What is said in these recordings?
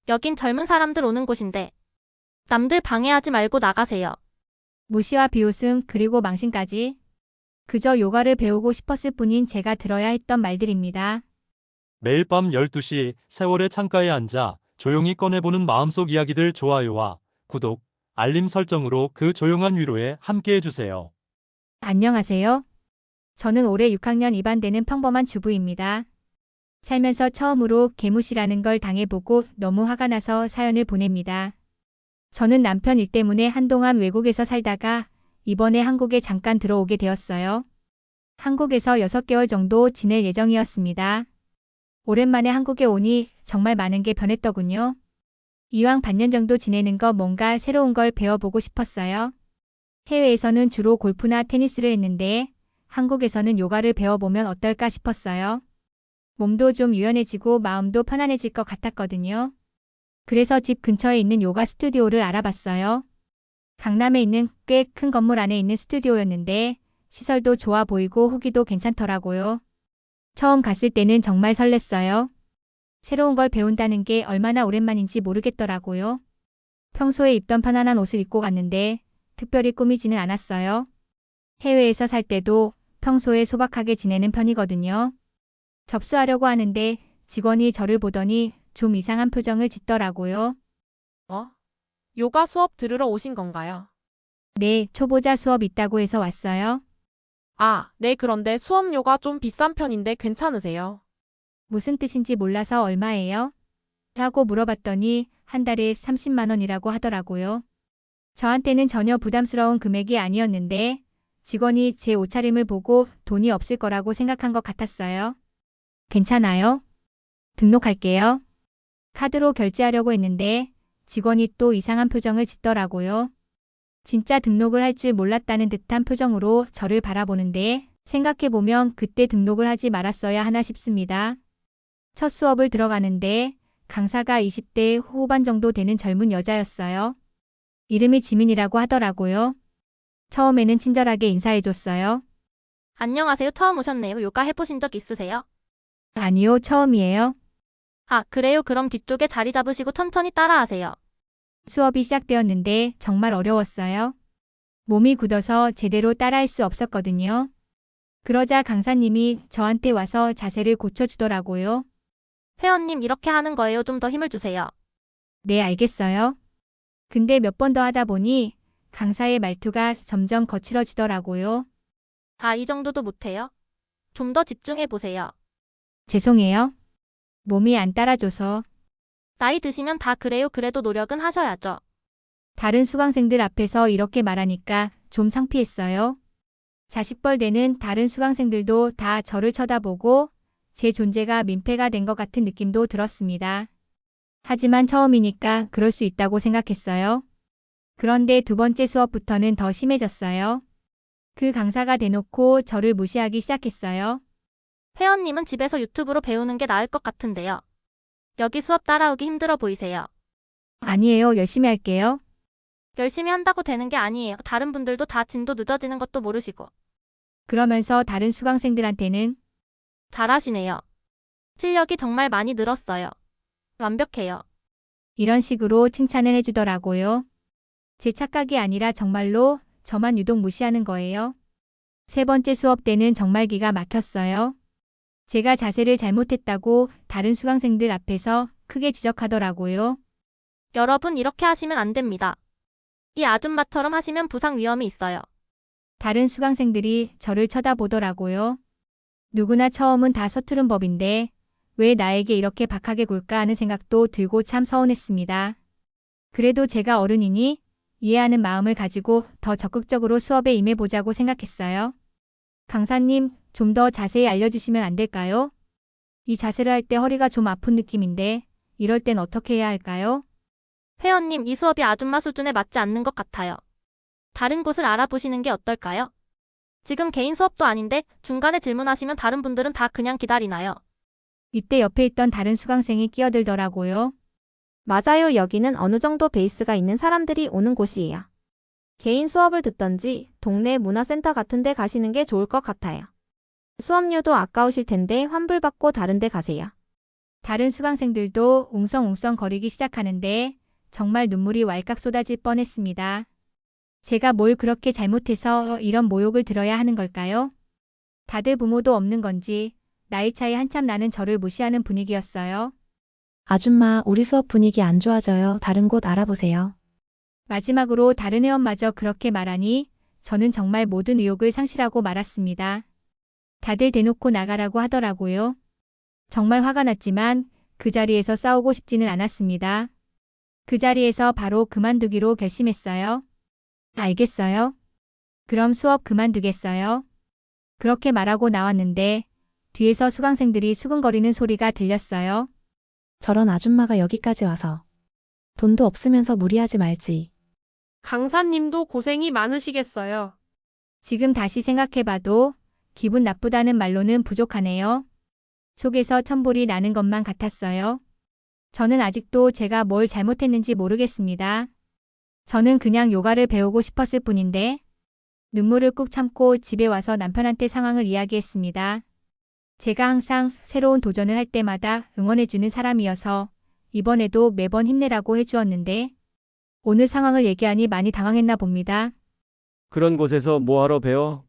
여긴 젊은 사람들 오는 곳인데 남들 방해하지 말고 나가세요. 무시와 비웃음 그리고 망신까지. 그저 요가를 배우고 싶었을 뿐인 제가 들어야 했던 말들입니다. 매일 밤 12시 세월의 창가에 앉아 조용히 꺼내보는 마음속 이야기들 좋아요와 구독, 알림 설정으로 그 조용한 위로에 함께해주세요. 안녕하세요. 저는 올해 6학년 2반 되는 평범한 주부입니다. 살면서 처음으로 개무시라는 걸 당해보고 너무 화가 나서 사연을 보냅니다. 저는 남편 일 때문에 한동안 외국에서 살다가 이번에 한국에 잠깐 들어오게 되었어요. 한국에서 6개월 정도 지낼 예정이었습니다. 오랜만에 한국에 오니 정말 많은 게 변했더군요. 이왕 반년 정도 지내는 거 뭔가 새로운 걸 배워보고 싶었어요. 해외에서는 주로 골프나 테니스를 했는데 한국에서는 요가를 배워보면 어떨까 싶었어요. 몸도 좀 유연해지고 마음도 편안해질 것 같았거든요. 그래서 집 근처에 있는 요가 스튜디오를 알아봤어요. 강남에 있는 꽤 큰 건물 안에 있는 스튜디오였는데 시설도 좋아 보이고 후기도 괜찮더라고요. 처음 갔을 때는 정말 설렜어요. 새로운 걸 배운다는 게 얼마나 오랜만인지 모르겠더라고요. 평소에 입던 편안한 옷을 입고 갔는데 특별히 꾸미지는 않았어요. 해외에서 살 때도 평소에 소박하게 지내는 편이거든요. 접수하려고 하는데 직원이 저를 보더니 좀 이상한 표정을 짓더라고요. 요가 수업 들으러 오신 건가요? 네, 초보자 수업 있다고 해서 왔어요. 네, 그런데 수업료가 좀 비싼 편인데 괜찮으세요? 무슨 뜻인지 몰라서 얼마예요? 하고 물어봤더니 한 달에 30만 원이라고 하더라고요. 저한테는 전혀 부담스러운 금액이 아니었는데 직원이 제 옷차림을 보고 돈이 없을 거라고 생각한 것 같았어요. 괜찮아요? 등록할게요. 카드로 결제하려고 했는데 직원이 또 이상한 표정을 짓더라고요. 진짜 등록을 할 줄 몰랐다는 듯한 표정으로 저를 바라보는데 생각해보면 그때 등록을 하지 말았어야 하나 싶습니다. 첫 수업을 들어가는데 강사가 20대 후반 정도 되는 젊은 여자였어요. 이름이 지민이라고 하더라고요. 처음에는 친절하게 인사해줬어요. 안녕하세요. 처음 오셨네요. 요가 해보신 적 있으세요? 아니요, 처음이에요. 그래요. 그럼 뒤쪽에 자리 잡으시고 천천히 따라하세요. 수업이 시작되었는데 정말 어려웠어요. 몸이 굳어서 제대로 따라할 수 없었거든요. 그러자 강사님이 저한테 와서 자세를 고쳐주더라고요. 회원님 이렇게 하는 거예요. 좀 더 힘을 주세요. 네, 알겠어요. 근데 몇 번 더 하다 보니 강사의 말투가 점점 거칠어지더라고요. 이 정도도 못해요? 좀 더 집중해 보세요. 죄송해요. 몸이 안 따라줘서. 나이 드시면 다 그래요. 그래도 노력은 하셔야죠. 다른 수강생들 앞에서 이렇게 말하니까 좀 창피했어요. 자식뻘 되는 다른 수강생들도 다 저를 쳐다보고 제 존재가 민폐가 된 것 같은 느낌도 들었습니다. 하지만 처음이니까 그럴 수 있다고 생각했어요. 그런데 두 번째 수업부터는 더 심해졌어요. 그 강사가 대놓고 저를 무시하기 시작했어요. 회원님은 집에서 유튜브로 배우는 게 나을 것 같은데요. 여기 수업 따라오기 힘들어 보이세요. 아니에요, 열심히 할게요. 열심히 한다고 되는 게 아니에요. 다른 분들도 다 진도 늦어지는 것도 모르시고. 그러면서 다른 수강생들한테는 잘하시네요. 실력이 정말 많이 늘었어요. 완벽해요. 이런 식으로 칭찬을 해주더라고요. 제 착각이 아니라 정말로 저만 유독 무시하는 거예요. 세 번째 수업 때는 정말 기가 막혔어요. 제가 자세를 잘못했다고 다른 수강생들 앞에서 크게 지적하더라고요. 여러분 이렇게 하시면 안 됩니다. 이 아줌마처럼 하시면 부상 위험이 있어요. 다른 수강생들이 저를 쳐다보더라고요. 누구나 처음은 다 서투른 법인데 왜 나에게 이렇게 박하게 굴까 하는 생각도 들고 참 서운했습니다. 그래도 제가 어른이니 이해하는 마음을 가지고 더 적극적으로 수업에 임해보자고 생각했어요. 강사님, 좀 더 자세히 알려주시면 안 될까요? 이 자세를 할 때 허리가 좀 아픈 느낌인데 이럴 땐 어떻게 해야 할까요? 회원님 이 수업이 아줌마 수준에 맞지 않는 것 같아요. 다른 곳을 알아보시는 게 어떨까요? 지금 개인 수업도 아닌데 중간에 질문하시면 다른 분들은 다 그냥 기다리나요? 이때 옆에 있던 다른 수강생이 끼어들더라고요. 맞아요. 여기는 어느 정도 베이스가 있는 사람들이 오는 곳이에요. 개인 수업을 듣던지 동네 문화센터 같은 데 가시는 게 좋을 것 같아요. 수업료도 아까우실 텐데 환불받고 다른 데 가세요. 다른 수강생들도 웅성웅성 거리기 시작하는데 정말 눈물이 왈칵 쏟아질 뻔했습니다. 제가 뭘 그렇게 잘못해서 이런 모욕을 들어야 하는 걸까요? 다들 부모도 없는 건지 나이 차이 한참 나는 저를 무시하는 분위기였어요. 아줌마, 우리 수업 분위기 안 좋아져요. 다른 곳 알아보세요. 마지막으로 다른 회원마저 그렇게 말하니 저는 정말 모든 의욕을 상실하고 말았습니다. 다들 대놓고 나가라고 하더라고요. 정말 화가 났지만 그 자리에서 싸우고 싶지는 않았습니다. 그 자리에서 바로 그만두기로 결심했어요. 알겠어요. 그럼 수업 그만두겠어요. 그렇게 말하고 나왔는데 뒤에서 수강생들이 수근거리는 소리가 들렸어요. 저런 아줌마가 여기까지 와서. 돈도 없으면서 무리하지 말지. 강사님도 고생이 많으시겠어요. 지금 다시 생각해봐도 기분 나쁘다는 말로는 부족하네요. 속에서 천불이 나는 것만 같았어요. 저는 아직도 제가 뭘 잘못했는지 모르겠습니다. 저는 그냥 요가를 배우고 싶었을 뿐인데 눈물을 꾹 참고 집에 와서 남편한테 상황을 이야기했습니다. 제가 항상 새로운 도전을 할 때마다 응원해주는 사람이어서 이번에도 매번 힘내라고 해주었는데 오늘 상황을 얘기하니 많이 당황했나 봅니다. 그런 곳에서 뭐하러 배워?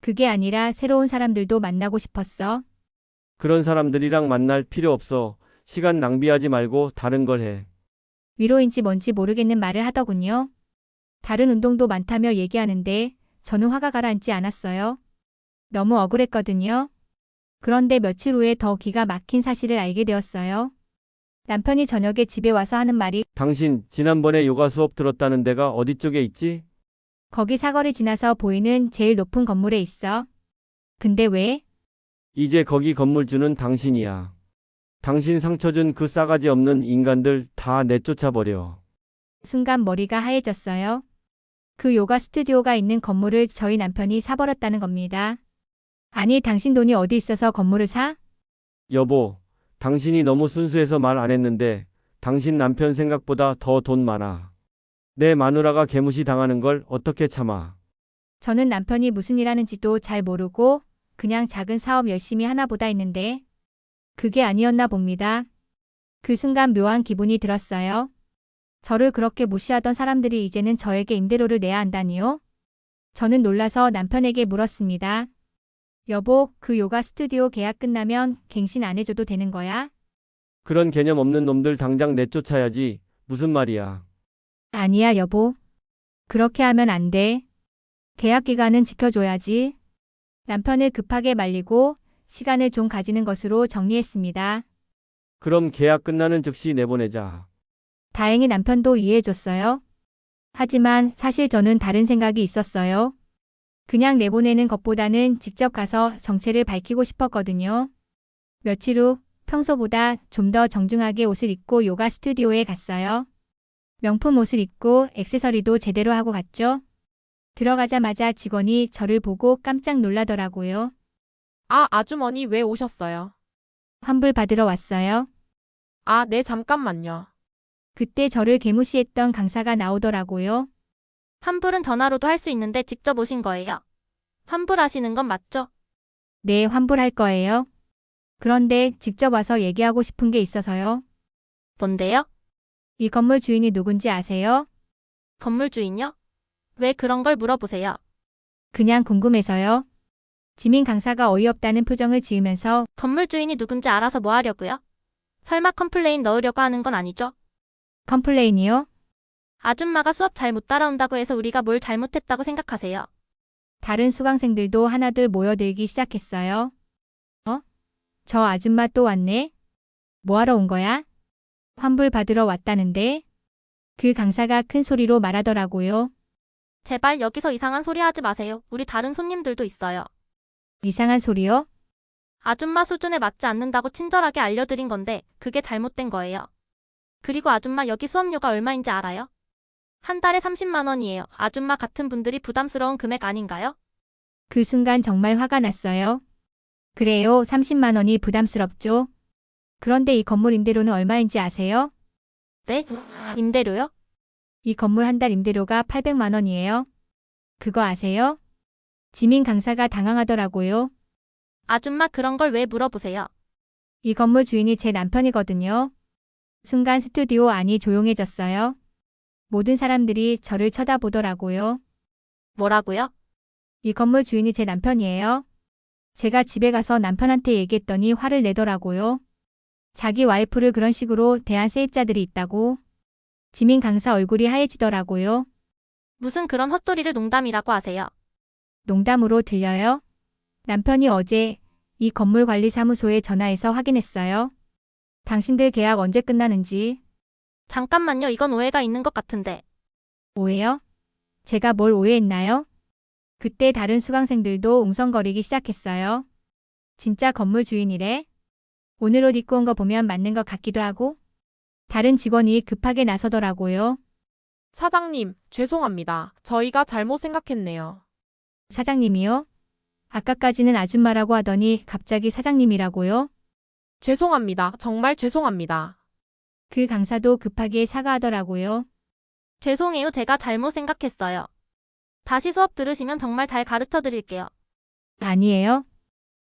그게 아니라 새로운 사람들도 만나고 싶었어. 그런 사람들이랑 만날 필요 없어. 시간 낭비하지 말고 다른 걸 해. 위로인지 뭔지 모르겠는 말을 하더군요. 다른 운동도 많다며 얘기하는데 저는 화가 가라앉지 않았어요. 너무 억울했거든요. 그런데 며칠 후에 더 기가 막힌 사실을 알게 되었어요. 남편이 저녁에 집에 와서 하는 말이 당신 지난번에 요가 수업 들었다는 데가 어디 쪽에 있지? 거기 사거리 지나서 보이는 제일 높은 건물에 있어. 근데 왜? 이제 거기 건물주는 당신이야. 당신 상처 준 그 싸가지 없는 인간들 다 내쫓아버려. 순간 머리가 하얘졌어요. 그 요가 스튜디오가 있는 건물을 저희 남편이 사버렸다는 겁니다. 아니, 당신 돈이 어디 있어서 건물을 사? 여보, 당신이 너무 순수해서 말 안 했는데 당신 남편 생각보다 더 돈 많아. 내 마누라가 개무시 당하는 걸 어떻게 참아. 저는 남편이 무슨 일 하는지도 잘 모르고 그냥 작은 사업 열심히 하나 보다 했는데 그게 아니었나 봅니다. 그 순간 묘한 기분이 들었어요. 저를 그렇게 무시하던 사람들이 이제는 저에게 임대료를 내야 한다니요? 저는 놀라서 남편에게 물었습니다. 여보, 그 요가 스튜디오 계약 끝나면 갱신 안 해줘도 되는 거야? 그런 개념 없는 놈들 당장 내쫓아야지. 무슨 말이야. 아니야, 여보. 그렇게 하면 안 돼. 계약 기간은 지켜줘야지. 남편을 급하게 말리고 시간을 좀 가지는 것으로 정리했습니다. 그럼 계약 끝나는 즉시 내보내자. 다행히 남편도 이해해줬어요. 하지만 사실 저는 다른 생각이 있었어요. 그냥 내보내는 것보다는 직접 가서 정체를 밝히고 싶었거든요. 며칠 후 평소보다 좀 더 정중하게 옷을 입고 요가 스튜디오에 갔어요. 명품 옷을 입고 액세서리도 제대로 하고 갔죠. 들어가자마자 직원이 저를 보고 깜짝 놀라더라고요. 아, 아주머니 왜 오셨어요? 환불 받으러 왔어요. 아, 네, 잠깐만요. 그때 저를 개무시했던 강사가 나오더라고요. 환불은 전화로도 할 수 있는데 직접 오신 거예요. 환불하시는 건 맞죠? 네, 환불할 거예요. 그런데 직접 와서 얘기하고 싶은 게 있어서요. 뭔데요? 이 건물 주인이 누군지 아세요? 건물 주인요? 왜 그런 걸 물어보세요? 그냥 궁금해서요. 지민 강사가 어이없다는 표정을 지으면서 건물 주인이 누군지 알아서 뭐 하려고요? 설마 컴플레인 넣으려고 하는 건 아니죠? 컴플레인이요? 아줌마가 수업 잘 못 따라온다고 해서 우리가 뭘 잘못했다고 생각하세요? 다른 수강생들도 하나둘 모여들기 시작했어요. 저 아줌마 또 왔네? 뭐하러 온 거야? 환불 받으러 왔다는데? 그 강사가 큰 소리로 말하더라고요. 제발 여기서 이상한 소리 하지 마세요. 우리 다른 손님들도 있어요. 이상한 소리요? 아줌마 수준에 맞지 않는다고 친절하게 알려드린 건데 그게 잘못된 거예요. 그리고 아줌마 여기 수업료가 얼마인지 알아요? 한 달에 30만 원이에요. 아줌마 같은 분들이 부담스러운 금액 아닌가요? 그 순간 정말 화가 났어요. 그래요, 30만 원이 부담스럽죠. 그런데 이 건물 임대료는 얼마인지 아세요? 네? 임대료요? 이 건물 한 달 임대료가 800만 원이에요. 그거 아세요? 지민 강사가 당황하더라고요. 아줌마 그런 걸 왜 물어보세요? 이 건물 주인이 제 남편이거든요. 순간 스튜디오 안이 조용해졌어요. 모든 사람들이 저를 쳐다보더라고요. 뭐라고요? 이 건물 주인이 제 남편이에요. 제가 집에 가서 남편한테 얘기했더니 화를 내더라고요. 자기 와이프를 그런 식으로 대한 세입자들이 있다고. 지민 강사 얼굴이 하얘지더라고요. 무슨 그런 헛소리를 농담이라고 하세요? 농담으로 들려요? 남편이 어제 이 건물관리사무소에 전화해서 확인했어요. 당신들 계약 언제 끝나는지. 잠깐만요. 이건 오해가 있는 것 같은데. 오해요? 제가 뭘 오해했나요? 그때 다른 수강생들도 웅성거리기 시작했어요. 진짜 건물 주인이래? 오늘 옷 입고 온 거 보면 맞는 것 같기도 하고. 다른 직원이 급하게 나서더라고요. 사장님, 죄송합니다. 저희가 잘못 생각했네요. 사장님이요? 아까까지는 아줌마라고 하더니 갑자기 사장님이라고요? 죄송합니다. 정말 죄송합니다. 그 강사도 급하게 사과하더라고요. 죄송해요. 제가 잘못 생각했어요. 다시 수업 들으시면 정말 잘 가르쳐 드릴게요. 아니에요.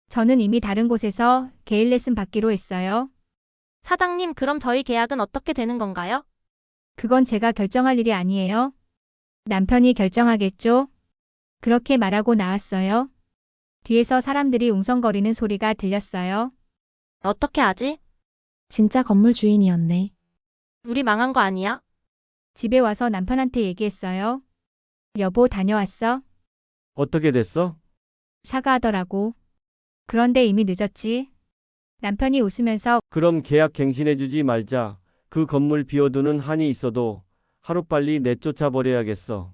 저는 이미 다른 곳에서 개인 레슨 받기로 했어요. 사장님, 그럼 저희 계약은 어떻게 되는 건가요? 그건 제가 결정할 일이 아니에요. 남편이 결정하겠죠? 그렇게 말하고 나왔어요. 뒤에서 사람들이 웅성거리는 소리가 들렸어요. 어떻게 하지? 진짜 건물 주인이었네. 우리 망한 거 아니야? 집에 와서 남편한테 얘기했어요. 여보, 다녀왔어? 어떻게 됐어? 사과하더라고. 그런데 이미 늦었지. 남편이 웃으면서 그럼 계약 갱신해주지 말자. 그 건물 비워두는 한이 있어도 하루빨리 내쫓아 버려야겠어.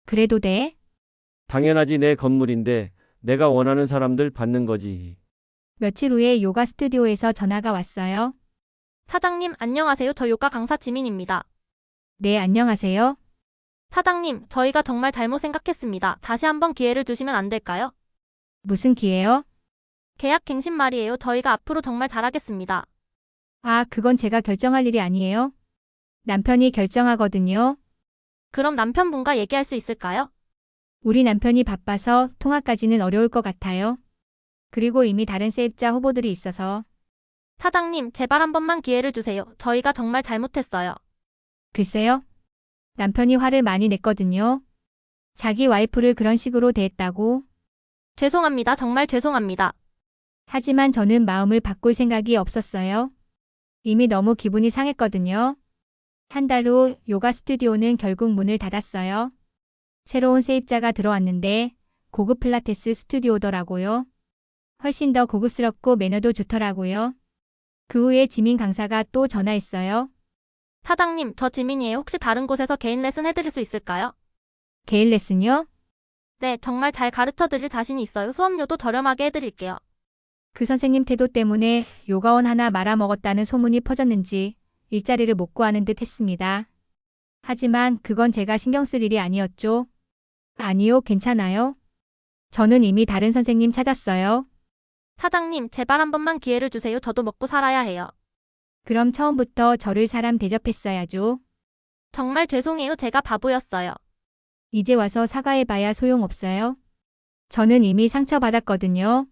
그래도 돼? 당연하지, 내 건물인데 내가 원하는 사람들 받는 거지. 며칠 후에 요가 스튜디오에서 전화가 왔어요. 사장님, 안녕하세요. 저 요가 강사 지민입니다. 네, 안녕하세요. 사장님, 저희가 정말 잘못 생각했습니다. 다시 한번 기회를 주시면 안 될까요? 무슨 기회요? 계약 갱신 말이에요. 저희가 앞으로 정말 잘하겠습니다. 아, 그건 제가 결정할 일이 아니에요. 남편이 결정하거든요. 그럼 남편분과 얘기할 수 있을까요? 우리 남편이 바빠서 통화까지는 어려울 것 같아요. 그리고 이미 다른 세입자 후보들이 있어서. 사장님, 제발 한 번만 기회를 주세요. 저희가 정말 잘못했어요. 글쎄요. 남편이 화를 많이 냈거든요. 자기 와이프를 그런 식으로 대했다고. 죄송합니다. 정말 죄송합니다. 하지만 저는 마음을 바꿀 생각이 없었어요. 이미 너무 기분이 상했거든요. 한 달 후 요가 스튜디오는 결국 문을 닫았어요. 새로운 세입자가 들어왔는데 고급 필라테스 스튜디오더라고요. 훨씬 더 고급스럽고 매너도 좋더라고요. 그 후에 지민 강사가 또 전화했어요. 사장님, 저 지민이에요. 혹시 다른 곳에서 개인 레슨 해드릴 수 있을까요? 개인 레슨요? 네, 정말 잘 가르쳐 드릴 자신이 있어요. 수업료도 저렴하게 해드릴게요. 그 선생님 태도 때문에 요가원 하나 말아먹었다는 소문이 퍼졌는지 일자리를 못 구하는 듯 했습니다. 하지만 그건 제가 신경 쓸 일이 아니었죠. 아니요, 괜찮아요. 저는 이미 다른 선생님 찾았어요. 사장님, 제발 한 번만 기회를 주세요. 저도 먹고 살아야 해요. 그럼 처음부터 저를 사람 대접했어야죠. 정말 죄송해요. 제가 바보였어요. 이제 와서 사과해봐야 소용없어요. 저는 이미 상처받았거든요.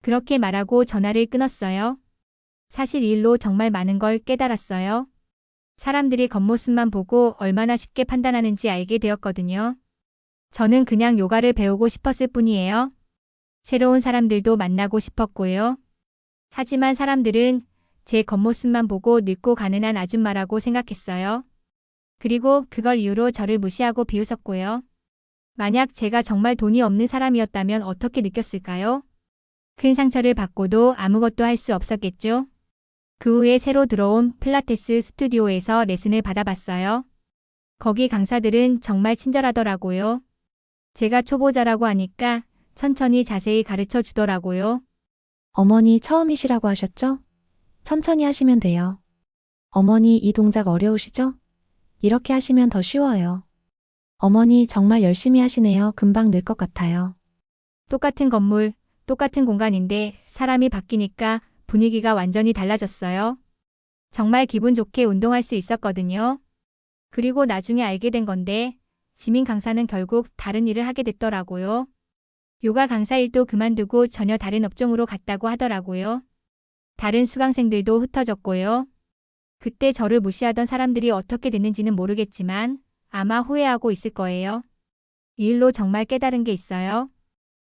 그렇게 말하고 전화를 끊었어요. 사실 이 일로 정말 많은 걸 깨달았어요. 사람들이 겉모습만 보고 얼마나 쉽게 판단하는지 알게 되었거든요. 저는 그냥 요가를 배우고 싶었을 뿐이에요. 새로운 사람들도 만나고 싶었고요. 하지만 사람들은 제 겉모습만 보고 늙고 가난한 아줌마라고 생각했어요. 그리고 그걸 이유로 저를 무시하고 비웃었고요. 만약 제가 정말 돈이 없는 사람이었다면 어떻게 느꼈을까요? 큰 상처를 받고도 아무것도 할 수 없었겠죠. 그 후에 새로 들어온 필라테스 스튜디오에서 레슨을 받아봤어요. 거기 강사들은 정말 친절하더라고요. 제가 초보자라고 하니까 천천히 자세히 가르쳐 주더라고요. 어머니 처음이시라고 하셨죠? 천천히 하시면 돼요. 어머니 이 동작 어려우시죠? 이렇게 하시면 더 쉬워요. 어머니 정말 열심히 하시네요. 금방 늘 것 같아요. 똑같은 건물, 똑같은 공간인데 사람이 바뀌니까 분위기가 완전히 달라졌어요. 정말 기분 좋게 운동할 수 있었거든요. 그리고 나중에 알게 된 건데 지민 강사는 결국 다른 일을 하게 됐더라고요. 요가 강사 일도 그만두고 전혀 다른 업종으로 갔다고 하더라고요. 다른 수강생들도 흩어졌고요. 그때 저를 무시하던 사람들이 어떻게 됐는지는 모르겠지만 아마 후회하고 있을 거예요. 이 일로 정말 깨달은 게 있어요.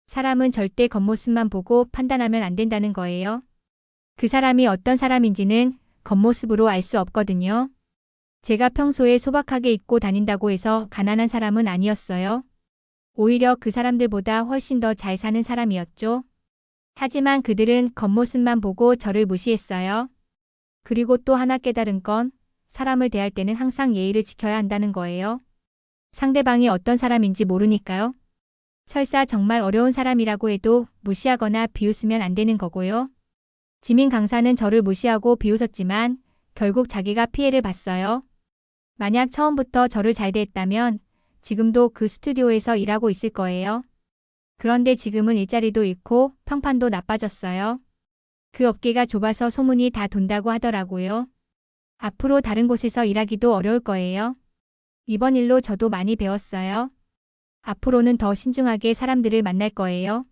사람은 절대 겉모습만 보고 판단하면 안 된다는 거예요. 그 사람이 어떤 사람인지는 겉모습으로 알 수 없거든요. 제가 평소에 소박하게 입고 다닌다고 해서 가난한 사람은 아니었어요. 오히려 그 사람들보다 훨씬 더 잘 사는 사람이었죠. 하지만 그들은 겉모습만 보고 저를 무시했어요. 그리고 또 하나 깨달은 건 사람을 대할 때는 항상 예의를 지켜야 한다는 거예요. 상대방이 어떤 사람인지 모르니까요. 설사 정말 어려운 사람이라고 해도 무시하거나 비웃으면 안 되는 거고요. 지민 강사는 저를 무시하고 비웃었지만 결국 자기가 피해를 봤어요. 만약 처음부터 저를 잘 대했다면 지금도 그 스튜디오에서 일하고 있을 거예요. 그런데 지금은 일자리도 잃고 평판도 나빠졌어요. 그 업계가 좁아서 소문이 다 돈다고 하더라고요. 앞으로 다른 곳에서 일하기도 어려울 거예요. 이번 일로 저도 많이 배웠어요. 앞으로는 더 신중하게 사람들을 만날 거예요.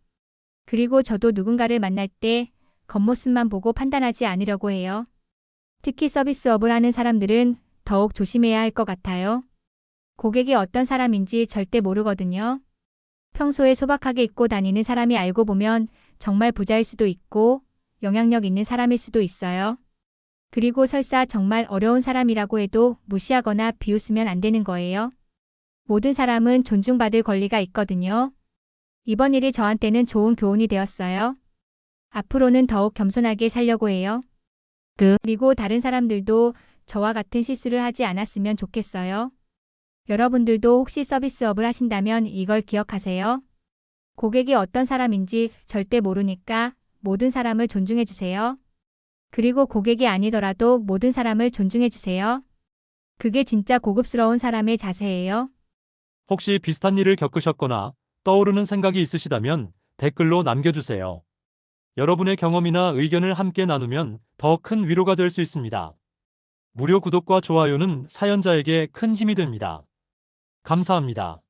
그리고 저도 누군가를 만날 때 겉모습만 보고 판단하지 않으려고 해요. 특히 서비스업을 하는 사람들은 더욱 조심해야 할 것 같아요. 고객이 어떤 사람인지 절대 모르거든요. 평소에 소박하게 입고 다니는 사람이 알고 보면 정말 부자일 수도 있고 영향력 있는 사람일 수도 있어요. 그리고 설사 정말 어려운 사람이라고 해도 무시하거나 비웃으면 안 되는 거예요. 모든 사람은 존중받을 권리가 있거든요. 이번 일이 저한테는 좋은 교훈이 되었어요. 앞으로는 더욱 겸손하게 살려고 해요. 그리고 다른 사람들도 저와 같은 실수를 하지 않았으면 좋겠어요. 여러분들도 혹시 서비스업을 하신다면 이걸 기억하세요. 고객이 어떤 사람인지 절대 모르니까 모든 사람을 존중해 주세요. 그리고 고객이 아니더라도 모든 사람을 존중해 주세요. 그게 진짜 고급스러운 사람의 자세예요. 혹시 비슷한 일을 겪으셨거나 떠오르는 생각이 있으시다면 댓글로 남겨주세요. 여러분의 경험이나 의견을 함께 나누면 더 큰 위로가 될 수 있습니다. 무료 구독과 좋아요는 사연자에게 큰 힘이 됩니다. 감사합니다.